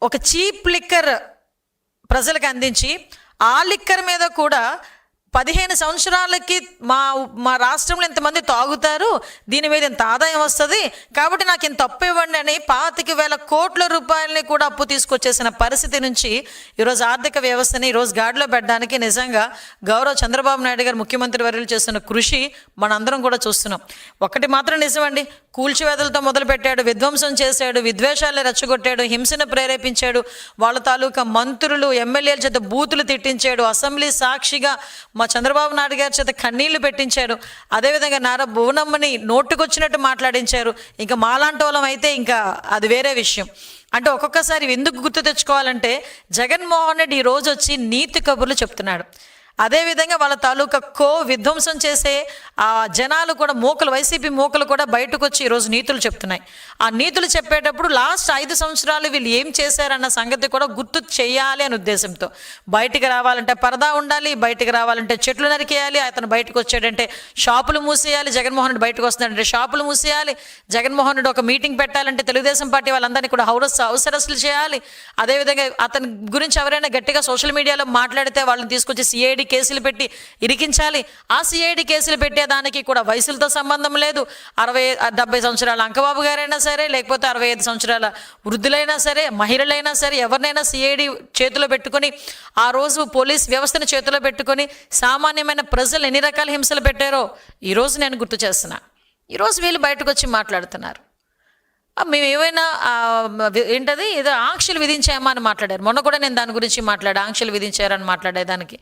ఒక cheap liquor ప్రజలకు అందించి ఆ లిక్కర్ మీద కూడా 15 సంవత్సరాలకి మా రాష్ట్రంలో ఇంతమంది తాగుతారు, దీని మీద ఇంత ఆదాయం వస్తుంది కాబట్టి నాకు ఇంత అప్పు ఇవ్వండి అని 25,000 కోట్ల రూపాయలని కూడా అప్పు తీసుకొచ్చేసిన పరిస్థితి నుంచి ఈరోజు ఆర్థిక వ్యవస్థని ఈరోజు గాడిలో పెట్టడానికి నిజంగా గౌరవ చంద్రబాబు నాయుడు గారు ముఖ్యమంత్రి వర్యులు చేస్తున్న కృషి మనందరం కూడా చూస్తున్నాం. ఒకటి మాత్రం నిజమండి, కూల్చివేతలతో మొదలుపెట్టాడు, విధ్వంసం చేశాడు, విద్వేషాలను రెచ్చగొట్టాడు, హింసను ప్రేరేపించాడు, వాళ్ళ తాలూకా మంత్రులు ఎమ్మెల్యేల చేత బూతులు తిట్టించాడు, అసెంబ్లీ సాక్షిగా మా చంద్రబాబు నాయుడు గారి చేత కన్నీళ్లు పెట్టించారు, అదేవిధంగా నారా భువనమ్మని నోటుకొచ్చినట్టు మాట్లాడించారు. ఇంకా మాలాంటి వాళ్ళం అయితే ఇంకా అది వేరే విషయం. అంటే ఒక్కొక్కసారి ఎందుకు గుర్తు తెచ్చుకోవాలంటే జగన్మోహన్ రెడ్డి ఈరోజు వచ్చి నీతి కబుర్లు చెప్తున్నాడు. అదేవిధంగా వాళ్ళ తాలూకా విధ్వంసం చేసే ఆ జనాలు కూడా వైసీపీ మూకలు కూడా బయటకు వచ్చి ఈరోజు నీతులు చెప్తున్నాయి. ఆ నీతులు చెప్పేటప్పుడు లాస్ట్ 5 సంవత్సరాలు వీళ్ళు ఏం చేశారన్న సంగతి కూడా గుర్తు చేయాలి అనే ఉద్దేశంతో బయటికి రావాలంటే పరదా ఉండాలి, బయటికి రావాలంటే చెట్లు నరికేయాలి, అతను బయటకు వచ్చాడంటే షాపులు మూసేయాలి, జగన్మోహన్ రెడ్డి బయటకు వస్తున్నాడంటే షాపులు మూసేయాలి, జగన్మోహన్ రెడ్డి ఒక మీటింగ్ పెట్టాలంటే తెలుగుదేశం పార్టీ వాళ్ళందరినీ కూడా హౌస్ అరెస్టులు చేయాలి. అదేవిధంగా అతని గురించి ఎవరైనా గట్టిగా సోషల్ మీడియాలో మాట్లాడితే వాళ్ళని తీసుకొచ్చి సిఐడి కేసులు పెట్టి ఇరికించాలి. ఆ సిఐడి కేసులు పెట్టేదానికి కూడా వయసులతో సంబంధం లేదు. 60-70 సంవత్సరాల అంకబాబు గారైనా సరే, లేకపోతే 65 సంవత్సరాల వృద్ధులైనా సరే, మహిళలైనా సరే, ఎవరినైనా సిఐడి చేతిలో పెట్టుకొని ఆ రోజు పోలీస్ వ్యవస్థను చేతిలో పెట్టుకొని సామాన్యమైన ప్రజలు ఎన్ని రకాల హింసలు పెట్టారో ఈరోజు నేను గుర్తు చేస్తున్నా. ఈరోజు వీళ్ళు బయటకు వచ్చి మాట్లాడుతున్నారు. మేము ఏమైనా ఏంటది ఏదో ఆంక్షలు విధించామా అని మాట్లాడారు. మొన్న కూడా నేను దాని గురించి ఆంక్షలు విధించారని మాట్లాడేదానికి.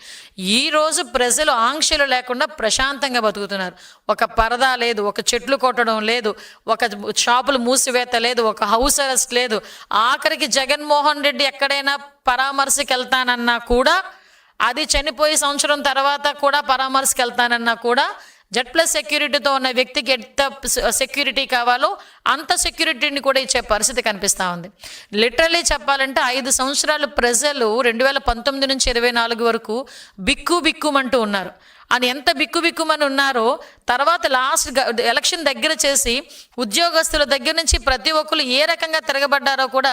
ఈరోజు ప్రజలు ఆంక్షలు లేకుండా ప్రశాంతంగా బతుకుతున్నారు. ఒక పరదా లేదు, ఒక చెట్లు కొట్టడం లేదు, ఒక షాపులు మూసివేత లేదు, ఒక హౌస్ అరెస్ట్ లేదు. ఆఖరికి జగన్మోహన్ రెడ్డి ఎక్కడైనా పరామర్శకి వెళ్తానన్నా కూడా, అది చనిపోయి సంవత్సరం తర్వాత కూడా పరామర్శకి వెళ్తానన్నా కూడా Z+ సెక్యూరిటీతో ఉన్న వ్యక్తికి ఎంత సెక్యూరిటీ కావాలో అంత సెక్యూరిటీని కూడా ఇచ్చే పరిస్థితి కనిపిస్తూ ఉంది. లిటరలీ చెప్పాలంటే 5 సంవత్సరాలు ప్రజలు 2019 నుంచి 24 వరకు బిక్కుమంటూ ఉన్నారు. అని ఎంత బిక్కుమని ఉన్నారో తర్వాత లాస్ట్ ఎలక్షన్ దగ్గర చేసి ఉద్యోగస్తుల దగ్గర నుంచి ప్రతి ఒక్కరు ఏ రకంగా తిరగబడ్డారో కూడా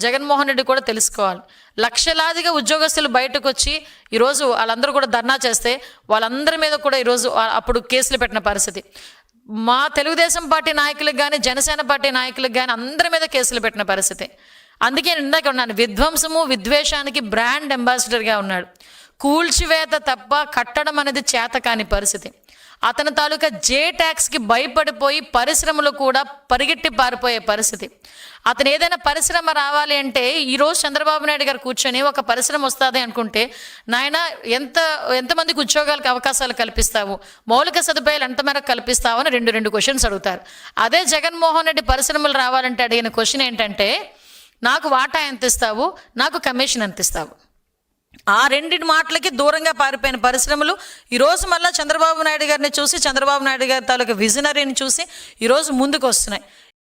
జగన్మోహన్ రెడ్డి కూడా తెలుసుకోవాలి. లక్షలాదిగా ఉద్యోగస్తులు బయటకు వచ్చి ఈరోజు వాళ్ళందరూ కూడా ధర్నా చేస్తే వాళ్ళందరి మీద కూడా ఈరోజు అప్పుడు కేసులు పెట్టిన పరిస్థితి. మా తెలుగుదేశం పార్టీ నాయకులకు కానీ, జనసేన పార్టీ నాయకులకు కానీ అందరి మీద కేసులు పెట్టిన పరిస్థితి. అందుకే నేను ఇందాక ఉన్నాను, విధ్వంసము విద్వేషానికి బ్రాండ్ అంబాసిడర్గా ఉన్నాడు. కూల్చివేత తప్ప కట్టడం అనేది చేత కాని పరిస్థితి. అతని తాలూకా ట్యాక్స్కి భయపడిపోయి పరిశ్రమలు కూడా పరిగెట్టి పారిపోయే పరిస్థితి. అతను ఏదైనా పరిశ్రమ రావాలి అంటే ఈరోజు చంద్రబాబు నాయుడు గారు కూర్చొని ఒక పరిశ్రమ వస్తుంది అనుకుంటే, నాయన ఎంతమందికి ఉద్యోగాలకు అవకాశాలు కల్పిస్తావు, మౌలిక సదుపాయాలు ఎంత మేరకు కల్పిస్తావు అని రెండు క్వశ్చన్స్ అడుగుతారు. అదే జగన్మోహన్ రెడ్డి పరిశ్రమలు రావాలంటే అడిగిన క్వశ్చన్ ఏంటంటే, నాకు వాటా ఎంత ఇస్తావు, నాకు కమిషన్ ఎంత ఇస్తావు. ఆ రెండింటి మాటలకి దూరంగా పారిపోయిన పరిశ్రమలు ఈరోజు మళ్ళీ చంద్రబాబు నాయుడు గారిని చూసి, చంద్రబాబు నాయుడు గారి తాలూకా విజనరీని చూసి ఈరోజు ముందుకు వస్తున్నాయి.